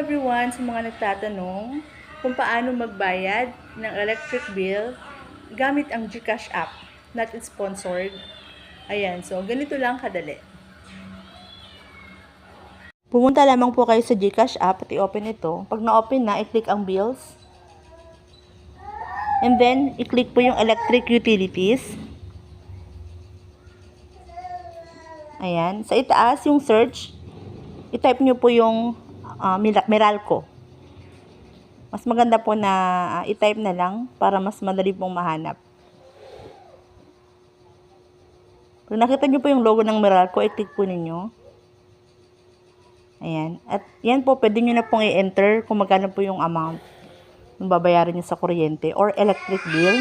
everyone, sa mga nagtatanong kung paano magbayad ng electric bill gamit ang GCash app, not sponsored. Ayan, so ganito lang kadali. Pumunta lamang po kayo sa GCash app at i-open ito. Pag na-open na, i-click ang bills. And then, i-click po yung electric utilities. Ayan. Sa itaas, yung search, i-type nyo po yung Meralco. Mas maganda po na i-type na lang para mas madali pong mahanap. Kung nakita nyo po yung logo ng Meralco, i-click po ninyo. Ayan. At yan po, pwede nyo na pong i-enter kung magkano po yung amount yung babayaran nyo sa kuryente or electric bill.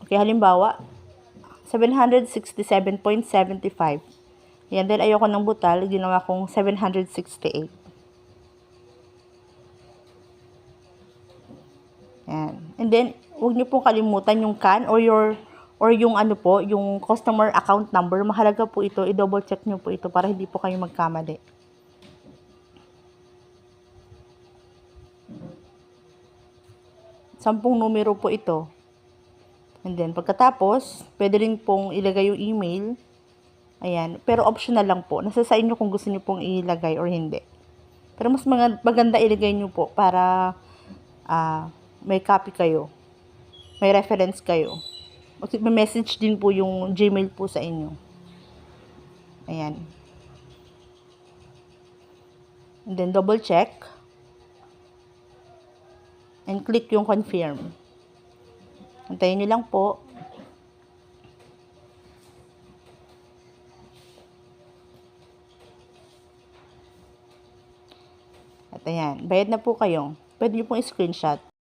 Okay, halimbawa, 767.75. Yan, dahil ayoko ng butal, ginawa kong 768. Yan. And then, huwag niyo pong kalimutan yung CAN or yung ano po, yung customer account number. Mahalaga po ito, i-double check niyo po ito para hindi po kayo magkamali. Sampung numero po ito. And then, pagkatapos, pwede rin pong ilagay yung email. Ayan. Pero optional lang po. Nasa sa inyo kung gusto niyo pong ilagay or hindi. Pero mas maganda ilagay niyo po para may copy kayo. May reference kayo. May message din po yung Gmail po sa inyo. Ayan. And then, double check. And click yung confirm. Antayin nyo lang po. At ayan, bayad na po kayo. Pwede nyo pong screenshot.